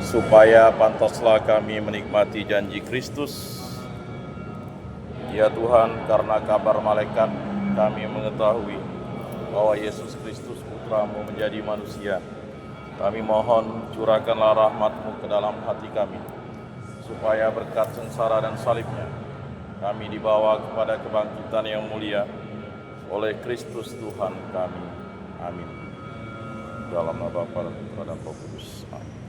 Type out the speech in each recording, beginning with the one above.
supaya pantaslah kami menikmati janji Kristus. Ya Tuhan, karena kabar malaikat kami mengetahui bahwa Yesus Kristus Putra-Mu menjadi manusia. Kami mohon curahkanlah rahmat-Mu ke dalam hati kami, supaya berkat sengsara dan salib-Nya kami dibawa kepada kebangkitan yang mulia oleh Kristus Tuhan kami. Amin. Dalam nama Bapa dan Putra dan Roh Kudus. Amin.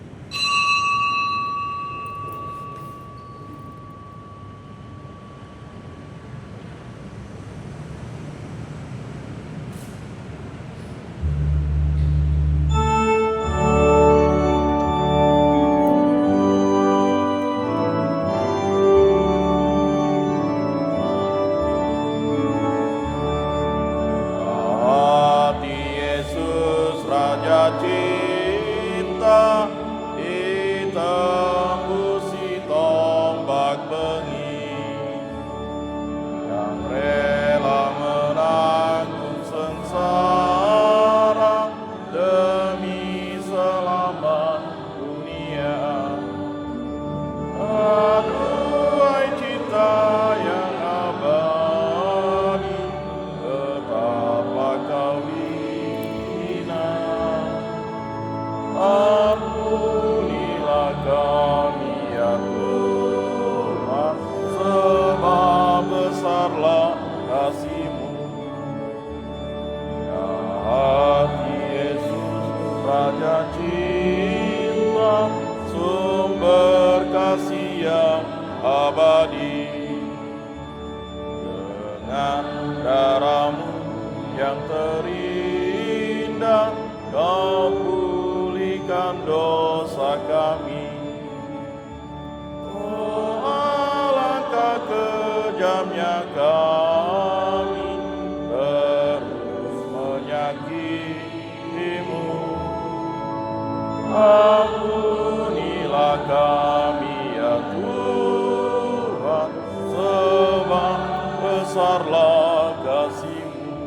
Ampunilah kami ya Tuhan, sebab besarlah kasih-Mu.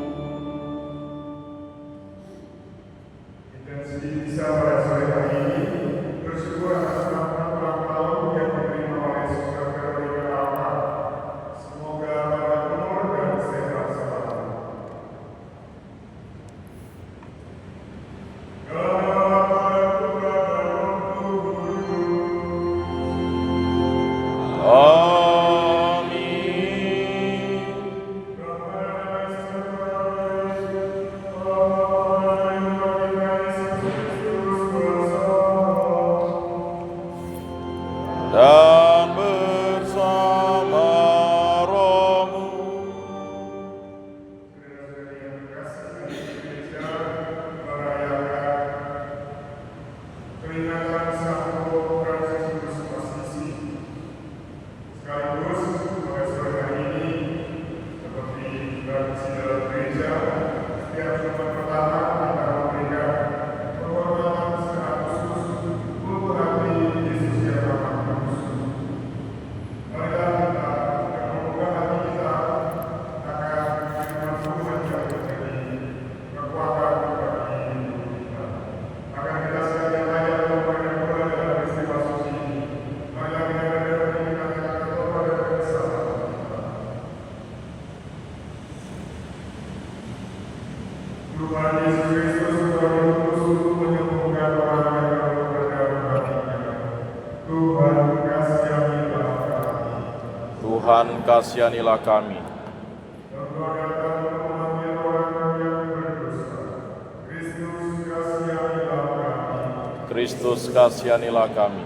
Intensi misa pada sore hari ini bersyukur atas rahmat Tuhan lalu yang diterima oleh Saudara Veronica Alma. Semoga pada umur dan sehat selalu. Dan bersama rohmu. Saudara-saudari yang terkasih di gereja merayakan peringatan Sabtu Fransiskus Assisi. Sekaligus pada sore hari ini, seperti tradisi dalam gereja, setiap Jumat pertama kita memberikan penghormatan secara khusus untuk hati Yesus yang amat kudus. Marilah kita membuka hati kita akan firman Tuhan yang menjadi kekuatan bagi hidup kita. Akan kita sekalian layak memperoleh Tuhan dalam peristiwa suci ini. Marilah kita berdoa meningkatkan tobat dan penyesalan kita. Tuhan Yesus Kristus Tuhan yang kudus untuk menyembuhkan orang yang berdoa hatinya. Tuhan kasihanilah kami. Tuhan kasihanilah kami. Engkau datang untuk memanggil orang yang berdosa. Kristus kasihanilah kami. Kristus kasihanilah kami.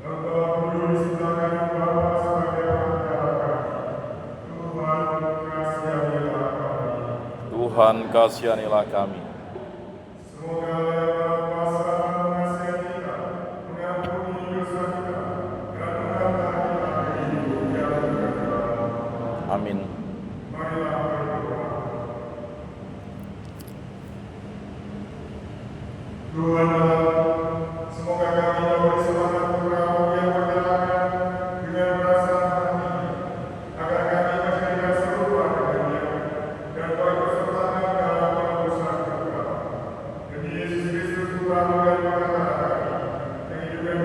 Engkau duduk di sebelah kanan Bapa sebagai perantara kami. Tuhan kasihanilah kami. Tuhan kasihanilah kami. Semoga Yang Maha Kuasa mengasihi kita, mengampuni dosa kita, dan mengangkat kita ke hidup yang kekal. Amin. Marilah berdoa. Tuhan Allah, semoga kami dapat semangat Engkau yang berjalan dengan perasaan hati, agar kami menjadi serupa dengannya dan berkesertaan dalam penebusan kekal. Demi Yesus Kristus Tuhan dan Pengantar kami, yang hidup dan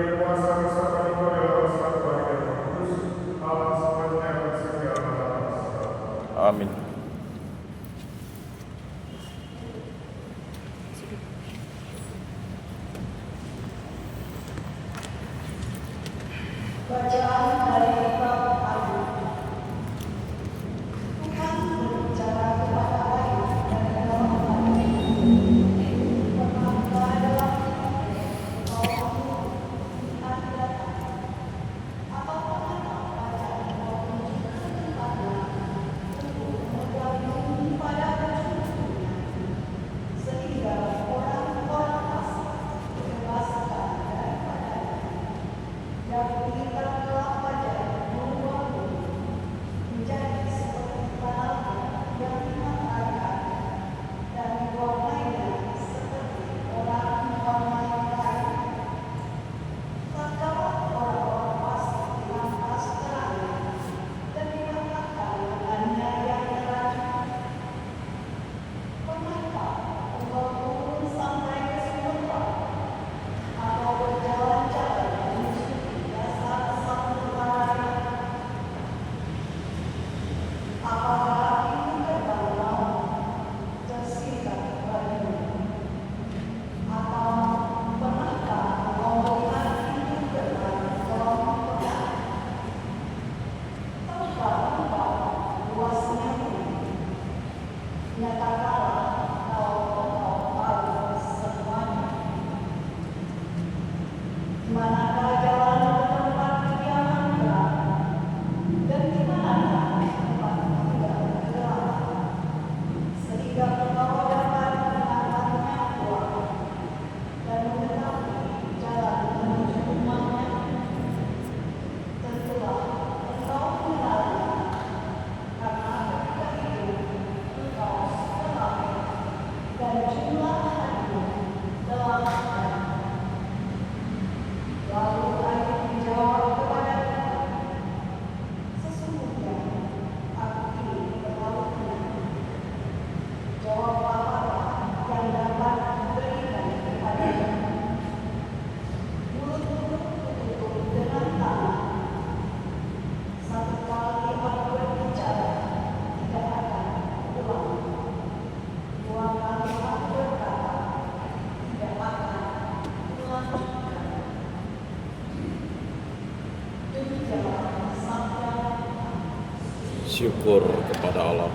Syukur kepada Allah.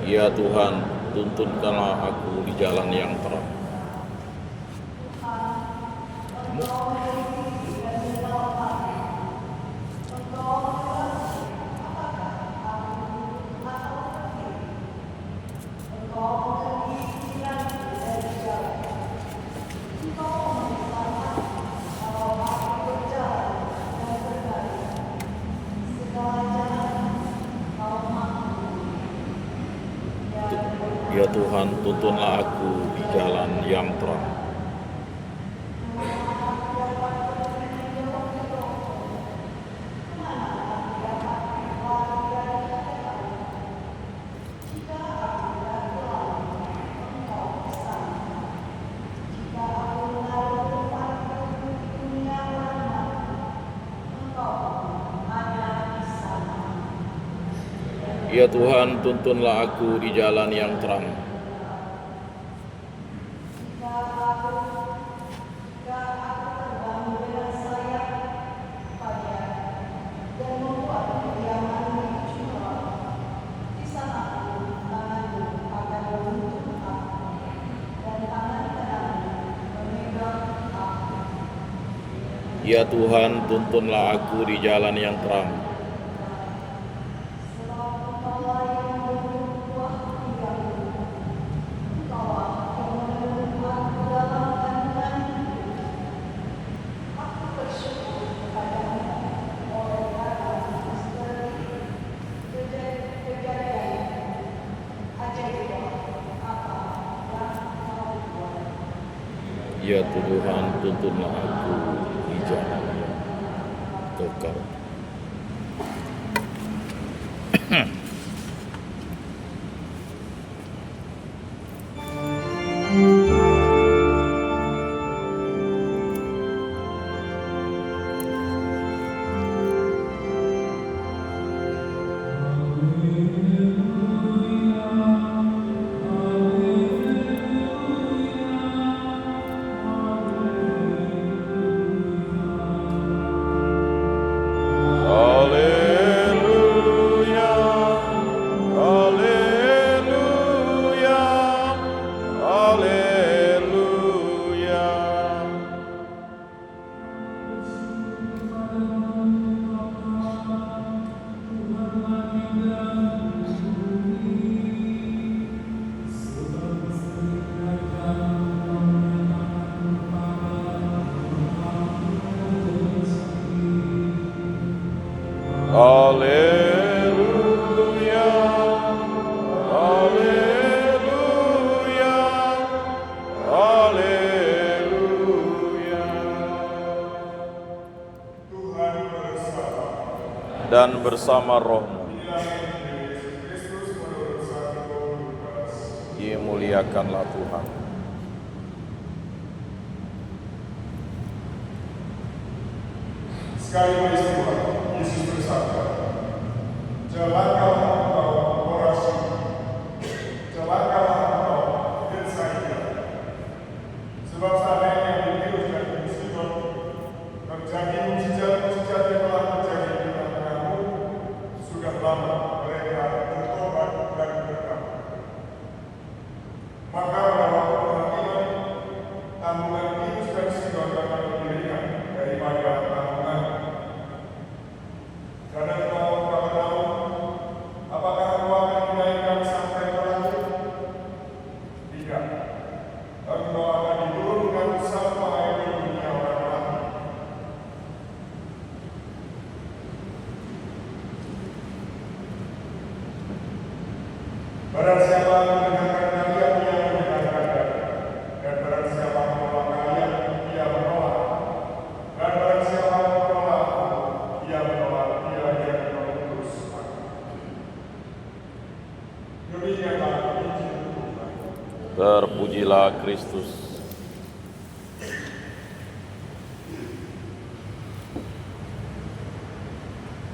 Ya Tuhan, tuntunkanlah aku di jalan yang terang. Ya Tuhan, tuntunlah aku di jalan yang terang. Ya Tuhan, tuntunlah aku di jalan yang terang. Ya Tuhan, tuntunlah aku di jalan yang terang. Ya Tuhan, tuntunlah aku di jalan yang kekal. dan bersama rohmu. Dimuliakanlah Tuhan. Sekali peristiwa, Yesus bersabda, "Jalankanlah engkau Korazim, jalankanlah engkau Betsaida, sebab seandainya di Tirus dan di Sidon terjadi mujizat-mujizat yang telah terjadi di tengah-tengahmu, sudah lama mereka bertobat dan bertobat. Maka pada waktu penghakiman, tanggungan Tirus dan Sidon akan lebih ringan daripada tanggungan. Karena engkau tahu, apakah engkau akan dinaikkan sampai ke langit? Tidak. Engkau akan diturunkan sampai di dunia orang mati. Barang siapa mendengarkan kalian, ia mendengarkan aku. Dan barang siapa menolak kalian, ia menolak. Dan barang siapa menolak aku, ia menolak dia yang mengutus aku." Demikianlah Injil Tuhan. Terpujilah Kristus.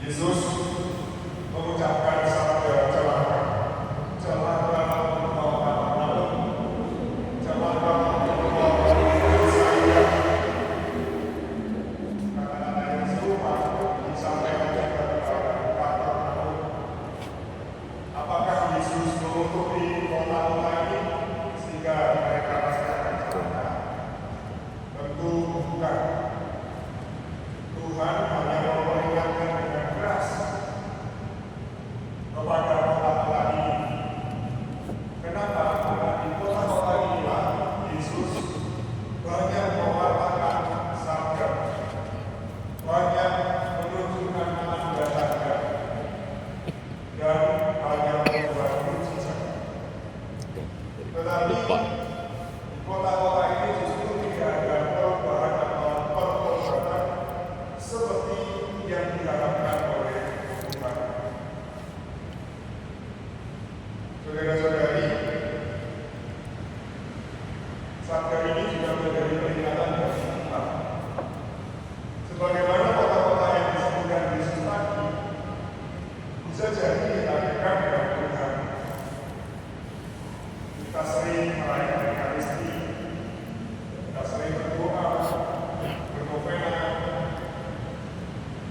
Yesus mengucapkan sabda celaka. Celaka engkau Kapernaum, celaka engkau Betsaida. Kata-kata yang serupa disampaikan juga kepada Kapernaum. Apakah Yesus menutupi kota-kota ini sehingga mereka pasti akan celaka? Tentu bukan. Tuhan hanya memperingatkan dengan keras kepada kota-kota ini. Kenapa? Karena di kota-kota inilah Yesus banyak mewartakan sabda, banyak menunjukkan tanda-tanda, dan banyak membuat mujizat. Tetapi di kota-kota ini justru tidak ada perubahan atau pertobatan seperti yang diharapkan oleh Tuhan. Saudara-saudari, sabda ini juga menjadi peringatan bagi kita. Sebagaimana kota-kota yang disebutkan Yesus tadi, bisa jadi kita dekat dengan Tuhan. Kita sering merayakan Ekaristi, kita sering berdoa, bernovena,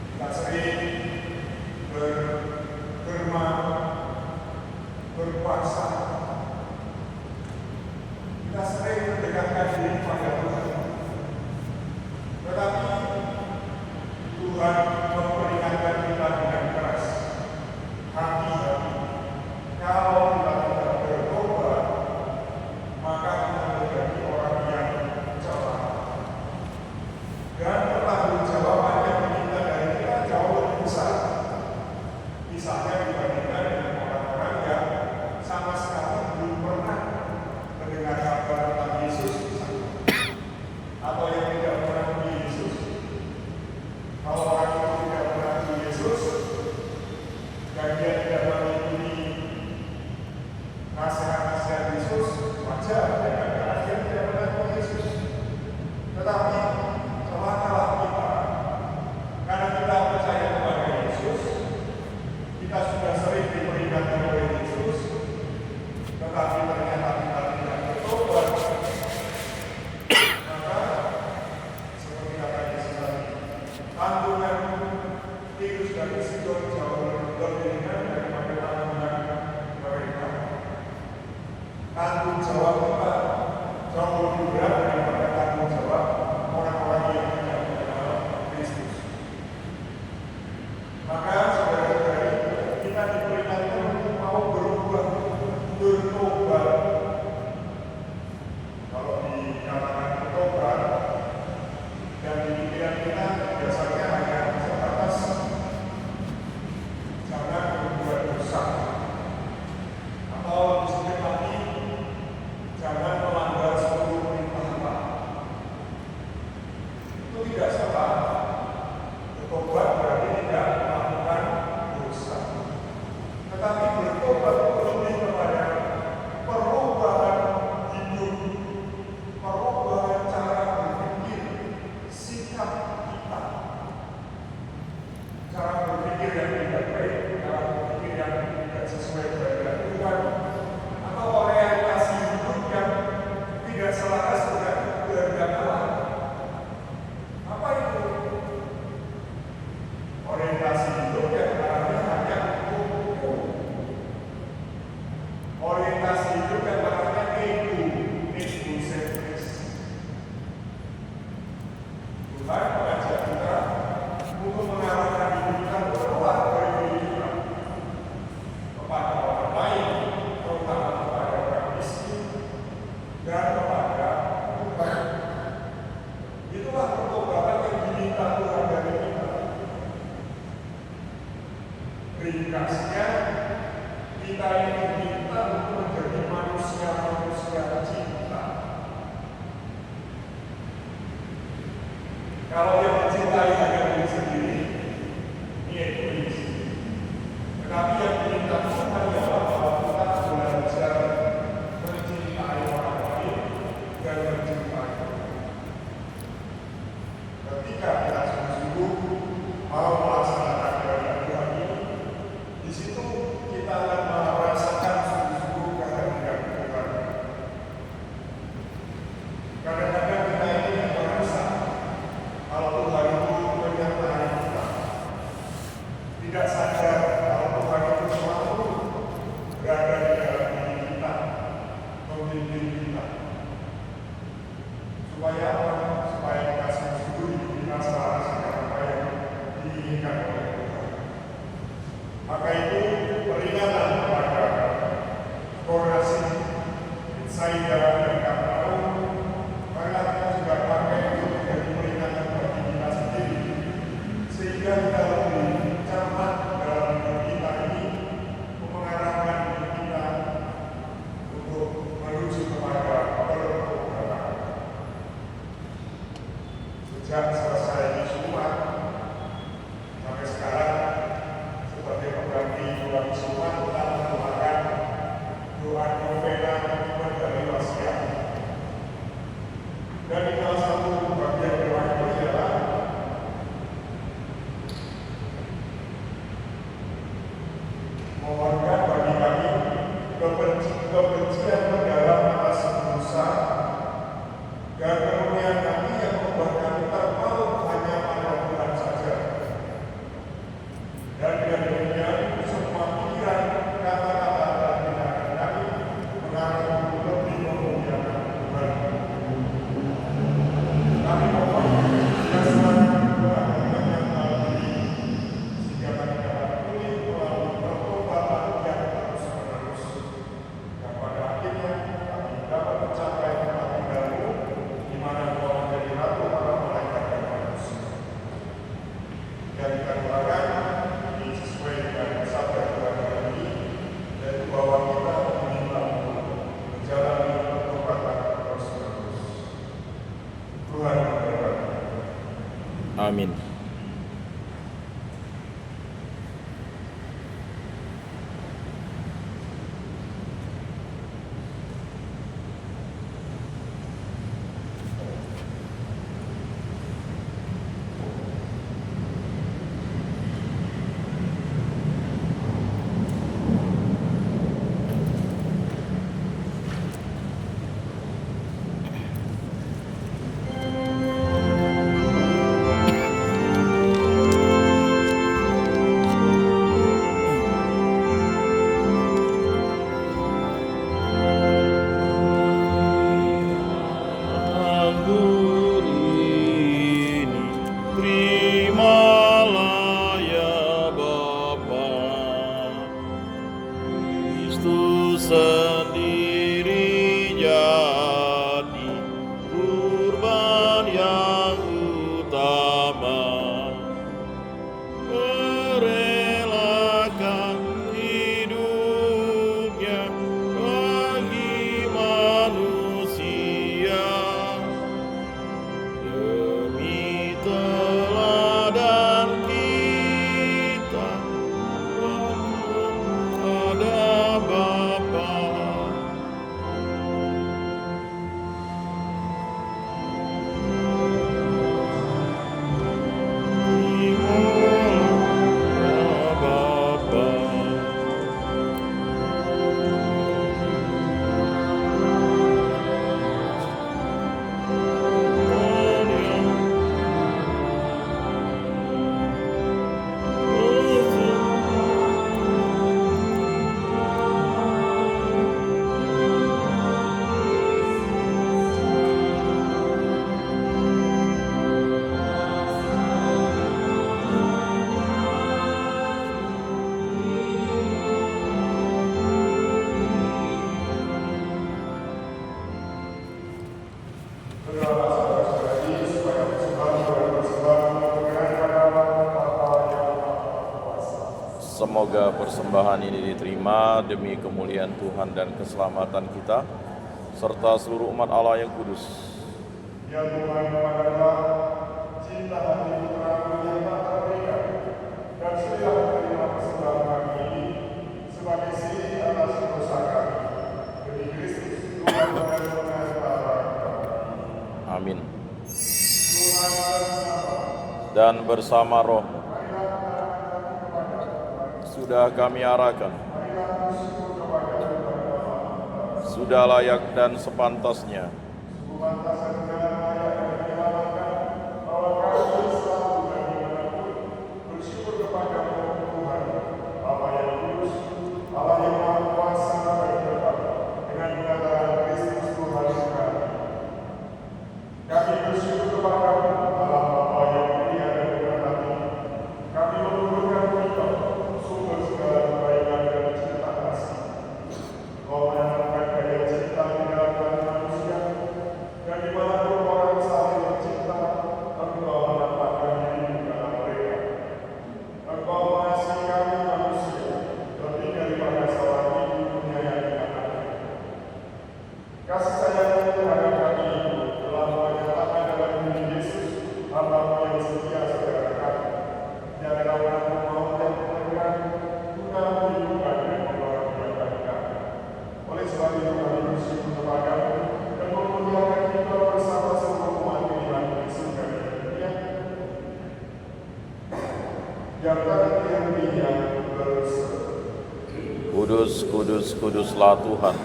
kita sering berfirman, berpuasa. kita ini diminta untuk menjadi manusia-manusia cinta. Kalau yang mencintai hanya diri sendiri, ini egois. Tetapi yang diminta Tuhan adalah bahwa kita belajar mencintai orang lain dan mencintai Tuhan. Ketika kita sungguh-sungguh mau melaksanakan kehendak Tuhan ini, di situ kita akan merasakan sungguh-sungguh kehendak Tuhan. Kadang-kadang kita ini merasa kalau Tuhan itu menyertai kita, tidak sadar kalau Tuhan itu selalu berada di dalam diri kita, memimpin kita. Supaya apa? Supaya kita sungguh hidup kita selaras dengan apa yang diinginkan oleh Tuhan. Maka itu peringatan kepada Korasi, Betsaida, dan Kapernaum, maka kita juga pakai untuk menjadi peringatan bagi kita sendiri, sehingga kita lebih cermat dalam hidup kita ini, mengarahkan hidup kita untuk menuju kepada pertobatan. Sejak selesai Misumat sampai sekarang, sebagai pengganti doa Misumat, kita melakukan doa novena Medali Wasiat. Dan di salah satu bagian doa itu adalah mohonkan bagi kami kebencian mendalam atas dosa dan kemuliaan kami yang membuat kami terpaut hanya pada Tuhan saja. Dan dengan demikian semua pikiran, kata-kata dan tindakan kami mengarah untuk lebih memuliakan Tuhan. Kami mohon keselamatan Tuhan yang melalui sehingga kami dapat pulih melalui pertobatan yang terus-menerus. Dan pada akhirnya kami dapat mencapai tempat tinggal-Mu, di mana Engkau menjadi ratu para malaikat dan manusia. Dan kita doakan ini sesuai dengan sabda Tuhan ini, yaitu bahwa kita diminta menjalani pertobatan terus-menerus. Tuhan memberkati. Amin. Anggur ini terimalah ya Bapa. Kristus sendiri jadi kurban yang utama, merelakan hidupnya bagi manusia. Demi teladan kita, ada Bapa persembahan ini diterima demi kemuliaan Tuhan dan keselamatan kita, serta seluruh umat Allah yang kudus. Ya Tuhan, kepadalah cinta hati putra-Mu yang tak terberikan, dan sudah menerima persembahan kami ini sebagai siri atas dosa kami. Demi Kristus, Tuhan dan Tuhan Allah. Amin. Tuhan Dan bersama roh sudah kami arahkan, sudah layak dan sepantasnya Kudus, kudus, kuduslah Tuhan,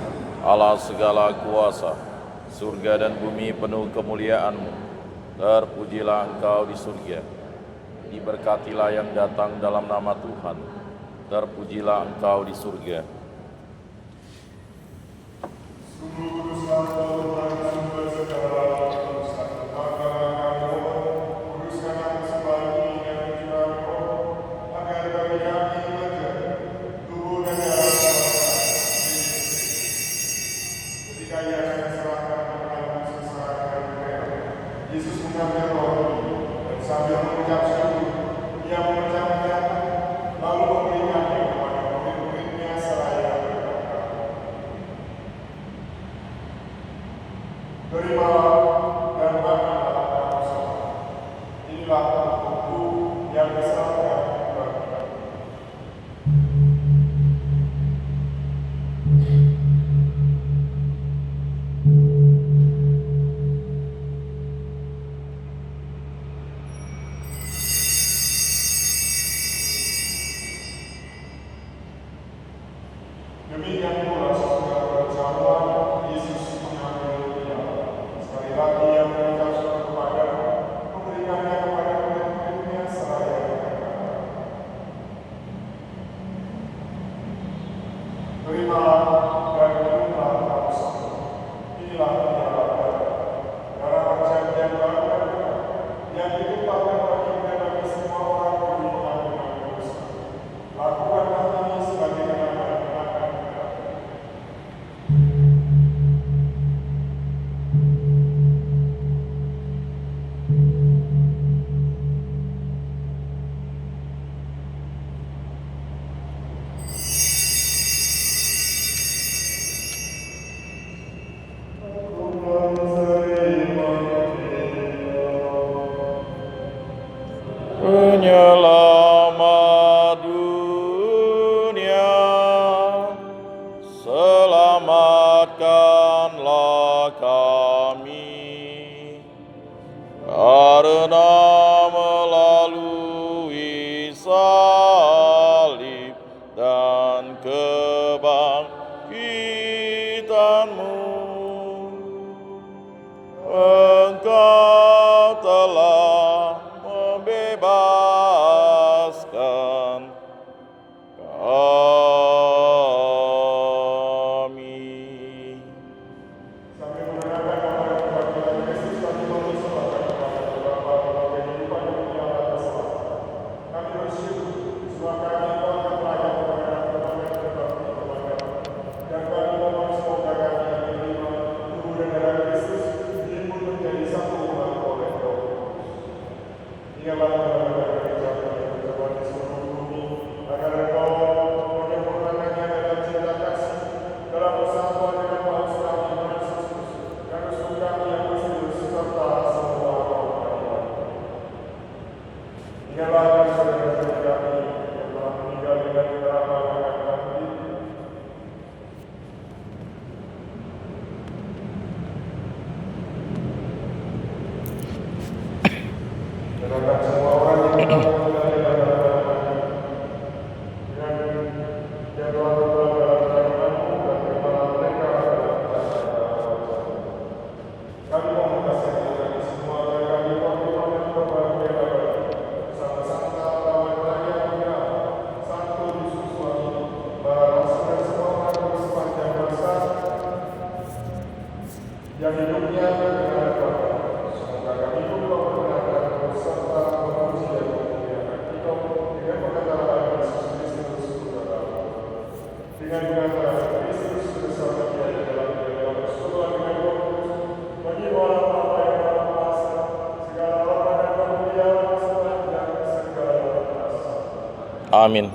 Allah segala kuasa, surga dan bumi penuh kemuliaan-Mu. Terpujilah Engkau di surga, diberkatilah yang datang dalam nama Tuhan, terpujilah Engkau di surga. Demikian pula sesudah perjamuan, Yesus mengambil dia. Sekali lagi ia mengucap suatu kepadamu, memberikannya kepada murid-muridnya seraya berkata, terimalah dan minumlah kamu semua. Inilah darah perjanjian baru dan benar, yang ditumpahkan bagimu dan bagi semua orang demi pengampunan dosa. Lakukanlah ini sebagai kenangan. Penyelamat dunia, selamatkanlah kami, karena melalui salib dan kebangkitan-Mu, Engkau telah membebaskan kami. Sambil mengenalkan kepada kebangkitan Kristus, kami mengucapkan kepada Bapa dalam kehidupan yang mulia dan selamat. Kami bersyukur semua kami telah terpelajar kepada berbagai berbakti kepada dan kami mohon semoga kami menerima tubuh dan darah Kristus, hidup menjadi Amin.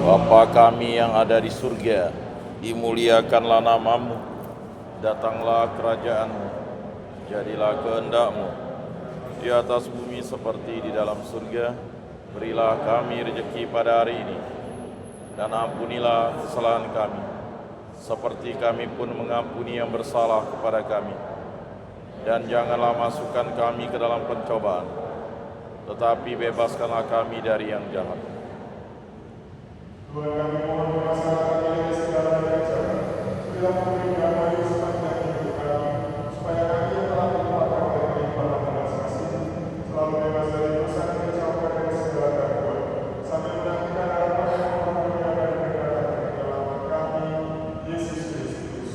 Bapa kami yang ada di surga, dimuliakanlah namamu, datanglah kerajaanmu, jadilah kehendak-mu di atas bumi seperti di dalam surga. Berilah kami rezeki pada hari ini, dan ampunilah kesalahan kami, seperti kami pun mengampuni yang bersalah kepada kami. Dan janganlah masukkan kami ke dalam pencobaan, tetapi bebaskanlah kami dari yang jahat. Tuhan kami mohon merasakan dari segala kejahatan, berilah kami damai sepanjang hidup kami, supaya kami yang telah dilupakan oleh kelimpahan belas kasih, selalu bebas dari dosa dan kejauhan dari segala gangguan, sampai menantikan harapan yang mempermuliakan kedatangan penyelamat kami, Yesus Kristus.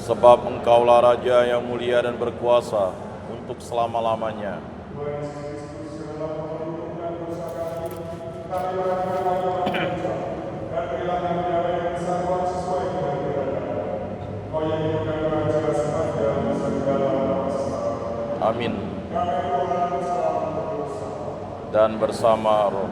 Sebab Engkaulah Raja yang mulia dan berkuasa untuk selama-lamanya. Tuhan Yesus Kristus, segala pengampunan dosa kami, kami berharap dan berilah kami damai dan kesatuan sesuai dengan kehendak-Mu. Kau yang hidup dan beraja sepanjang segala masa. Amin. Kami Tuhan bersama bersama. Dan bersama roh.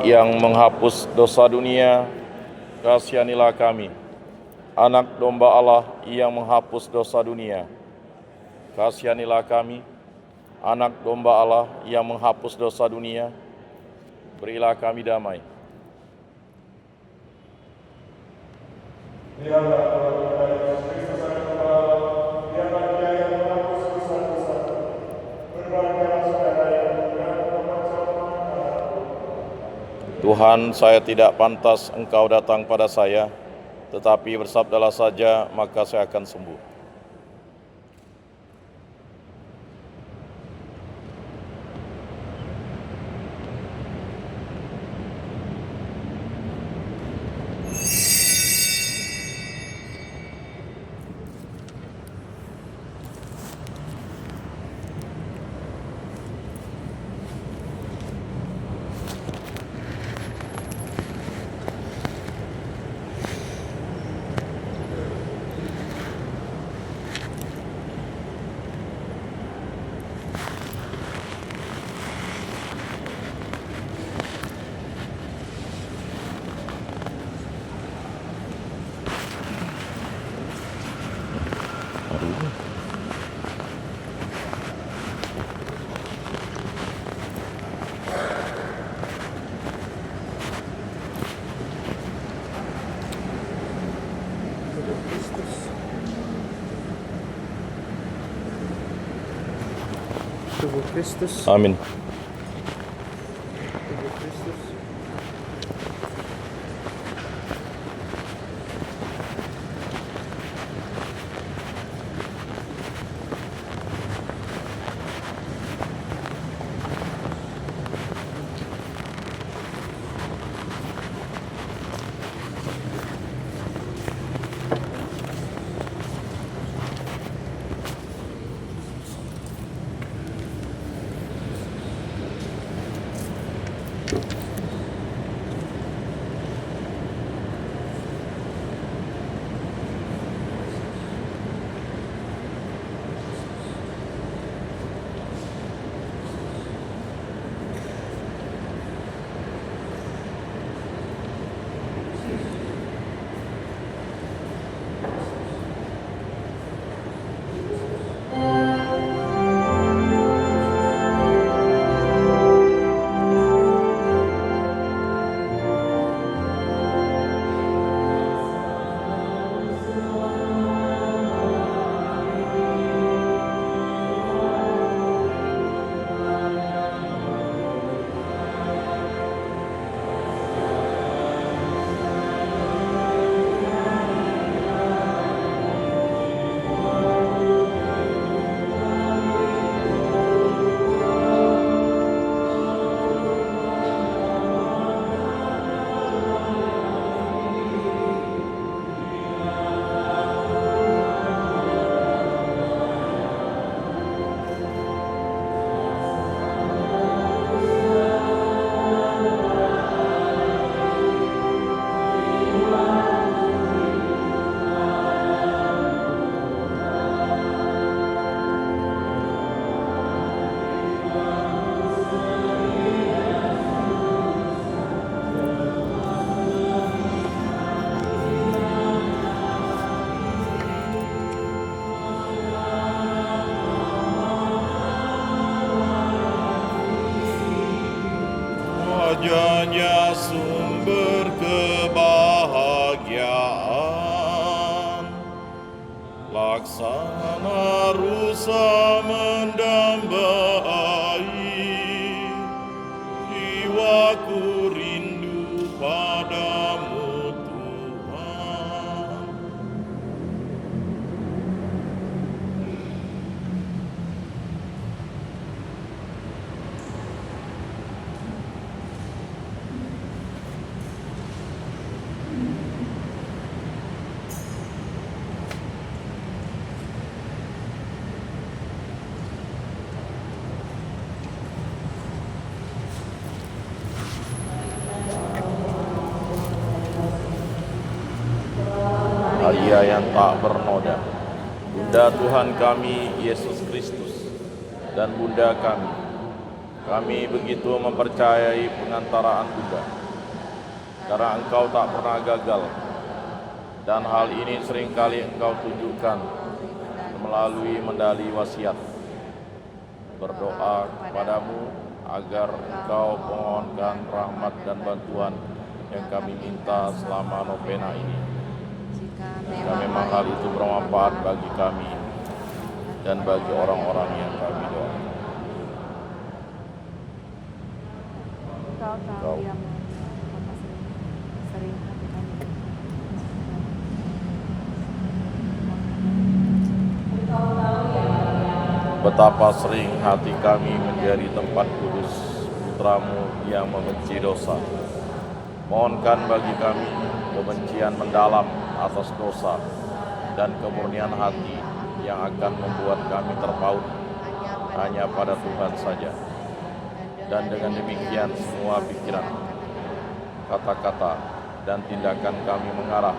Yang menghapus dosa dunia, kasihanilah kami. Anak domba Allah yang menghapus dosa dunia, kasihanilah kami. Anak domba Allah yang menghapus dosa dunia, berilah kami damai. Lihatlah Tuhan kita Yesus Kristus Anak Domba Allah, lihatlah Dia yang menghapus dosa-dosa. Berbahagialah saudara yang mendengar pembacaan Al-Quran. Tuhan, saya tidak pantas Engkau datang pada saya, tetapi bersabdalah saja, maka saya akan sembuh. Tubuh Kristus. Amin. Tubuh Kristus. Rajanya sumber kebahagiaan, laksana rusa mendamba air. Jiwaku rindu padamu Tuhan. Maria yang tak bernoda, Bunda Tuhan kami Yesus Kristus dan Bunda kami begitu mempercayai pengantaraan Bunda, karena Engkau tak pernah gagal, dan hal ini seringkali Engkau tunjukkan melalui medali wasiat. Berdoa kepadamu agar Engkau mohonkan rahmat dan bantuan yang kami minta selama novena ini. Jika memang hal itu bermanfaat bagi kami dan bagi orang-orang yang kami doakan. Engkau tahu yang sering hati kami. Betapa sering hati kami menjadi tempat kudus Putramu yang membenci dosa. Mohonkan bagi kami kebencian mendalam atas dosa dan kemurnian hati yang akan membuat kami terpaut hanya pada Tuhan saja. Dan dengan demikian semua pikiran, kata-kata, dan tindakan kami mengarah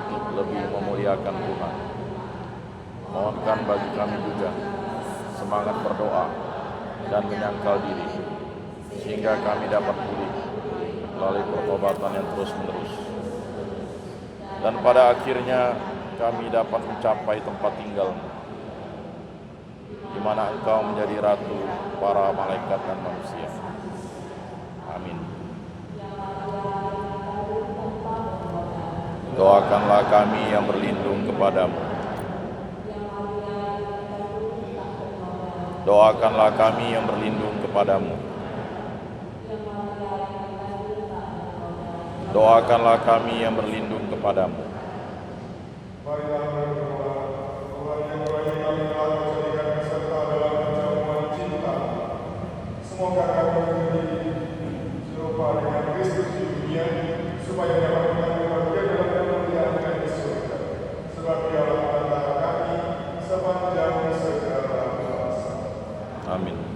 untuk lebih memuliakan Tuhan. Mohonkan bagi kami juga semangat berdoa dan menyangkal diri, sehingga kami dapat pulih melalui pertobatan yang terus-menerus. Dan pada akhirnya kami dapat mencapai tempat tinggal di mana Engkau menjadi Ratu para malaikat dan manusia. Amin. Doakanlah kami yang berlindung kepadamu. Doakanlah kami yang berlindung kepadamu. Doakanlah kami yang berlindung kepadamu. Marilah berdoa, Tuhan yang bagi kami telah menjadikan peserta dalam perjamuan cinta. Semoga kami menjadi serupa dengan Kristus di dunia, supaya dapat mengambil bagian dalam kemuliaan di surga. Sebab Dialah antara kami sepanjang segala masa. Amin.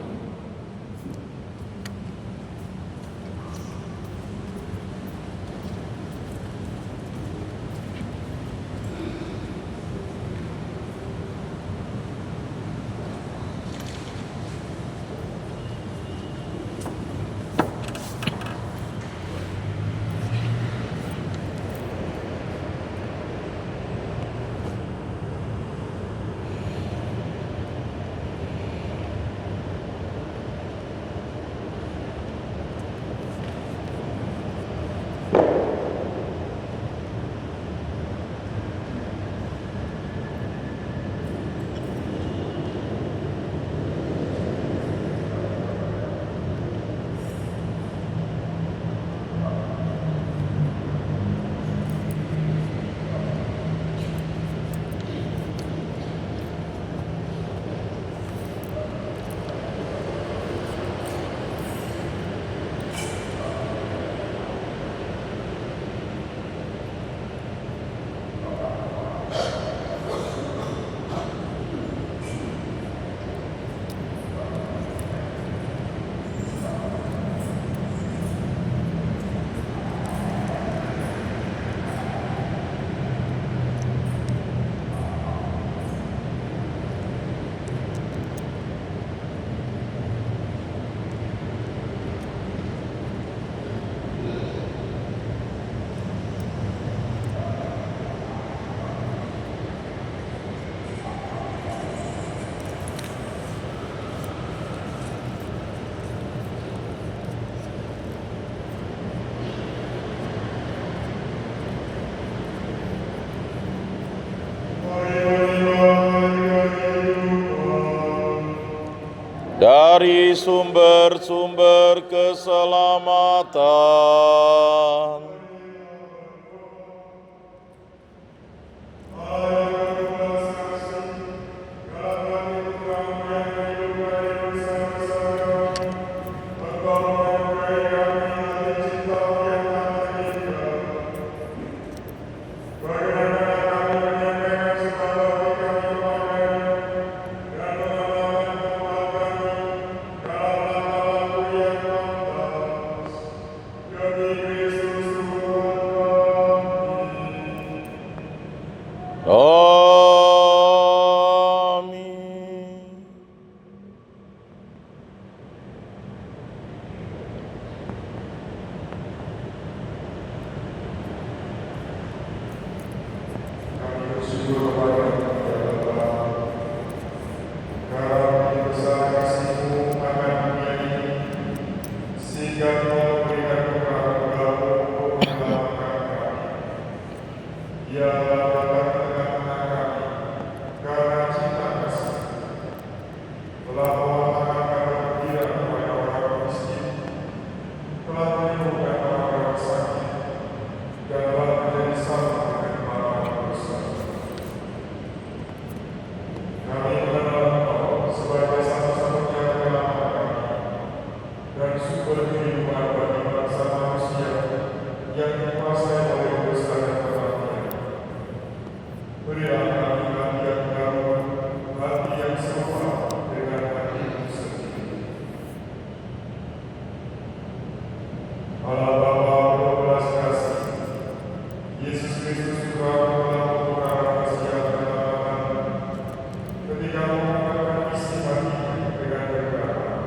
dari sumber-sumber keselamatan. Amin. Kami bersyukur kepada Allah, karena besar kasih-Mu akan dunia ini, sehingga Kau memberikan kepada Engkau untuk menyelamatkan kami. Ia datang ke tengah-tengah kami, karena cinta kasih. Telah bawa tangan kepada kepada orang miskin, telah menyembuhkan orang sakit, dan telah menjadi sama dengan para dosa. Kami mengenal Engkau sebagai satu-satunya penyelamat kami dan sumber kehidupan bagi bangsa manusia yang dikuasai oleh dosa dan kematian. Berilah kami hati yang baru, hati yang serupa dengan hati-Mu sendiri. Allah Bapa berbelas kasih, Yesus Kristus Tuhan telah membukakan kesejahteraan ketika menggunakan isi hatinya dengan berkata,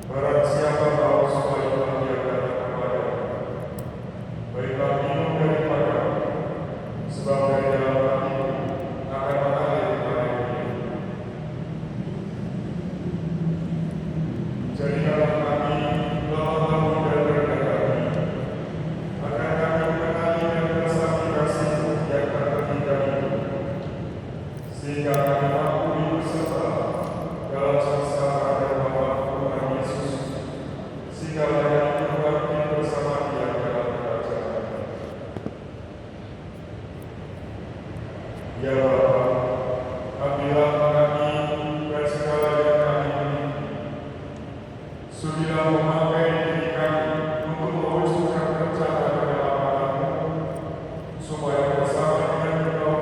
barang siapa tahu supaya Tuhan dia datang kepadamu, baiklah minum daripada, sebab dari dalam hatimu akan mengalir air hidup. Jadikanlah kami lemah dan rendah hati, agar kami mengenali dan meresapi kasih-Mu yang tak terhingga itu, sehingga kami mampu hidup serta dalam sengsara dan wafat Tuhan Yesus, sehingga layak berbakti bersama Dia dalam kerajaan. Ya Bapa, ambillah kami dan segala yang kami miliki. Sudilah memakai diri kami untuk mewujudkan rencana penyelamatan-Mu, supaya bersama dengan Engkau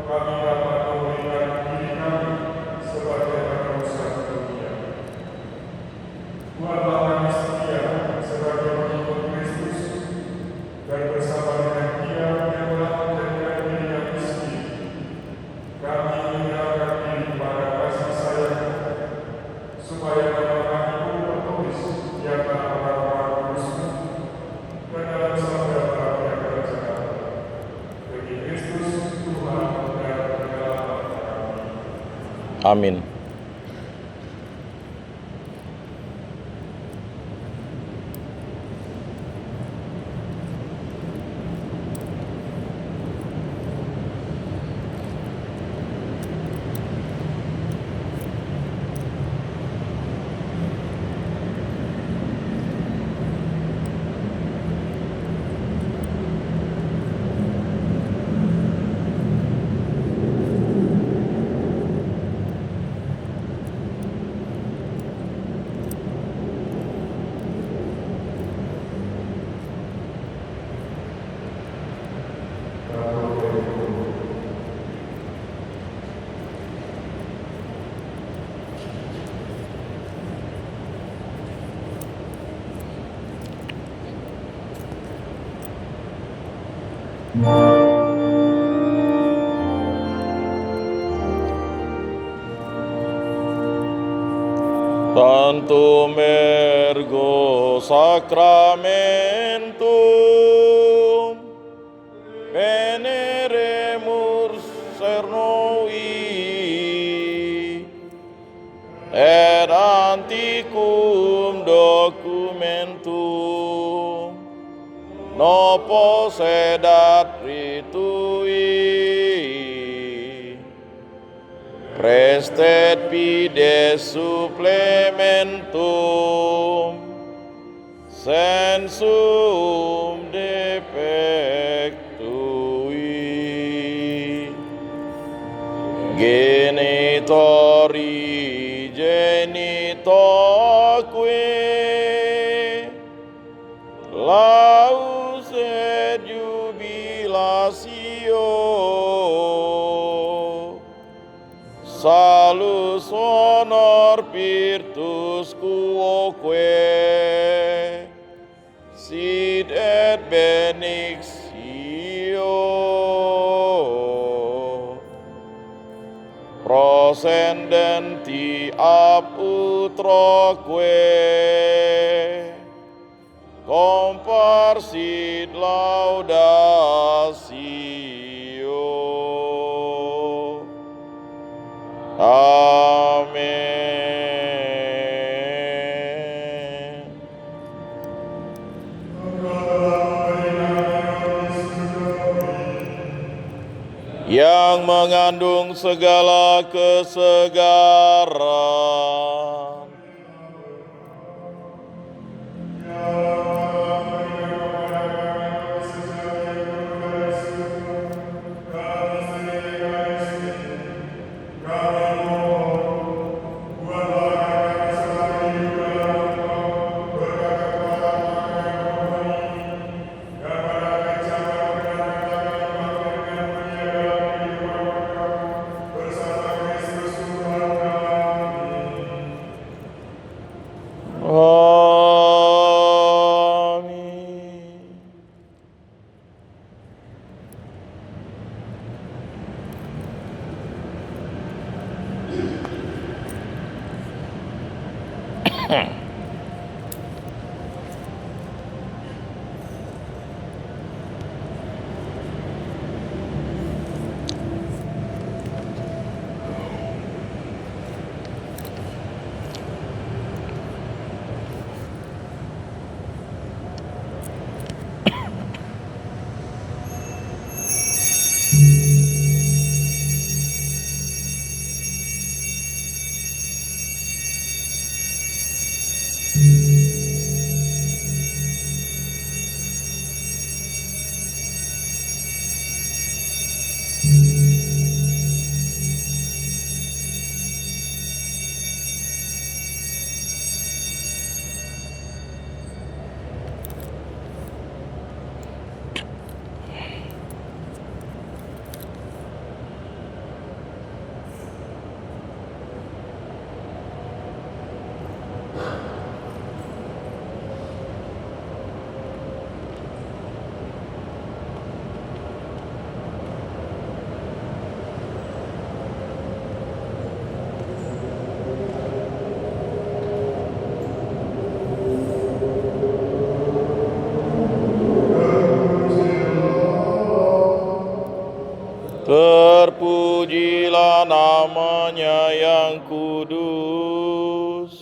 kami dapat memberikan diri kami sebagai peneruskan dunia. Buatlah kami setia sebagai pengikut Kristus, dan bersama dengan Dia yang telah menjadikan dirinya miskin, kami menyerahkan diri pada kasih sayang, supaya nama kami pun tertulis di antara orang-orang kudus-Mu dan dalam sabda rakyat kerajaan. Demi Kristus Tuhan dan penyelamat kami. Amin. Tantum ergo sacramentum veneremur cernui et antiquum documentum no possedat ritui restet pide supplementum sensum defectui genitori genitoque laus et jubilatio salus honor virtus quoque sit et benedictio proscendenti ab utroque comparsit laudatio. Amin. Yang mengandung segala kesegaran, terpujilah namanya yang kudus.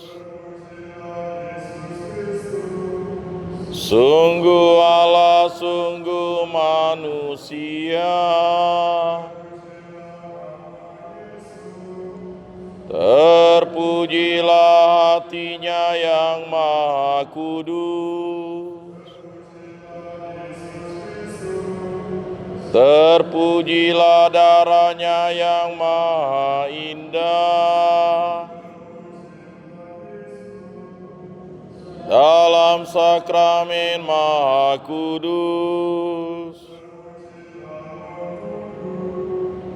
Sungguh Allah, sungguh manusia. Terpujilah hatinya yang maha kudus. Terpujilah darahnya yang maha indah. Dalam sakramen maha kudus,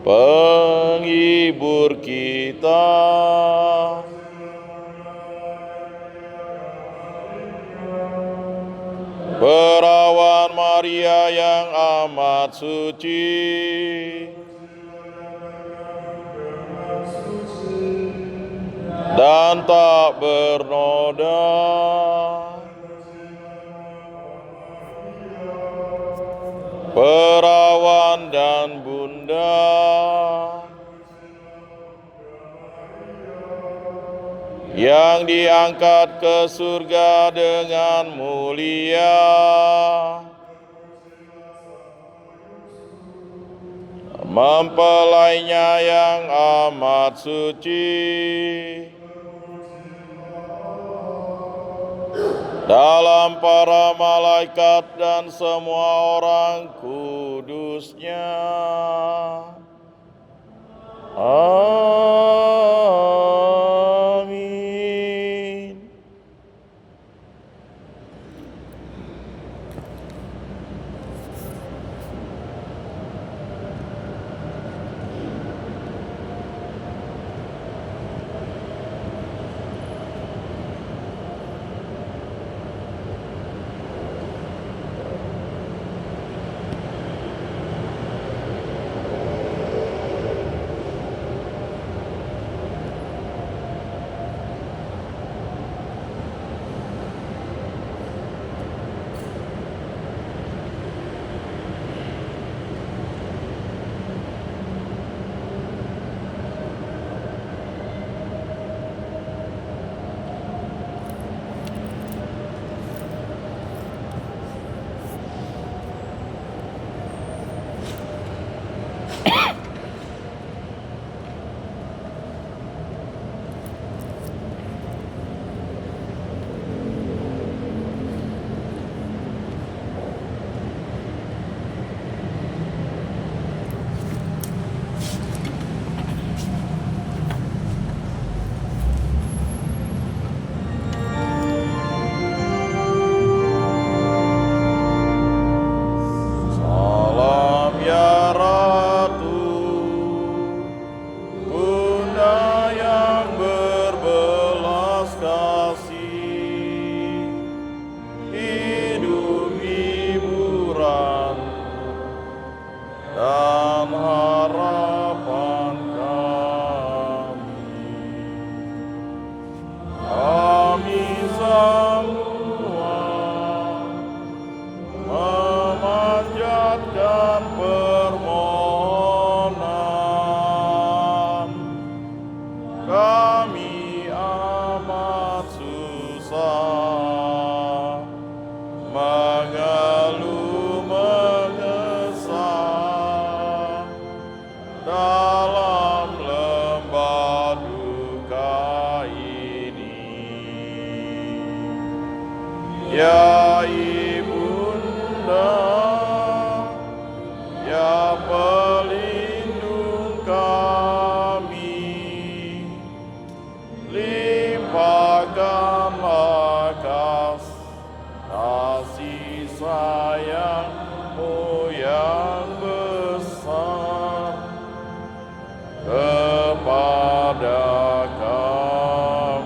penghibur kita. Perawan Maria yang amat suci, dan tak bernoda. Perawan dan bunda, yang diangkat ke surga dengan mulia. mempelainya yang amat suci, dalam para malaikat dan semua orang kudusnya. Amin. Salam ya Ratu, Bunda yang berbelas kasih, hidup hiburan dan harapan kami. Kami semua memanjatkan permohonan. Kami amat susah, mengeluh mengesah dalam lembah duka ini. Ya Ibunda, ya pelindung kami, limpahkanlah kasih sayang-Mu yang besar kepada kami.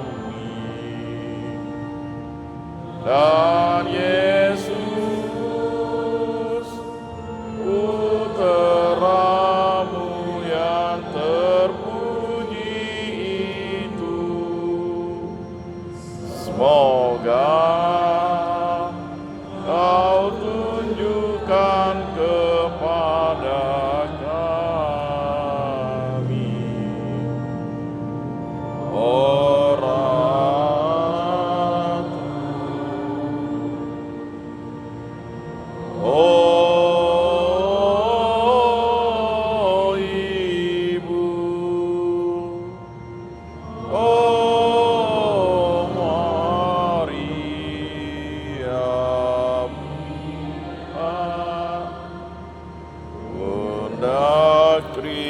Dan Yesus, putra-Mu yang terpuji itu, semoga Kau tunjukkan kepada kami orang oh Ibu, oh Maria, Bunda Kristus.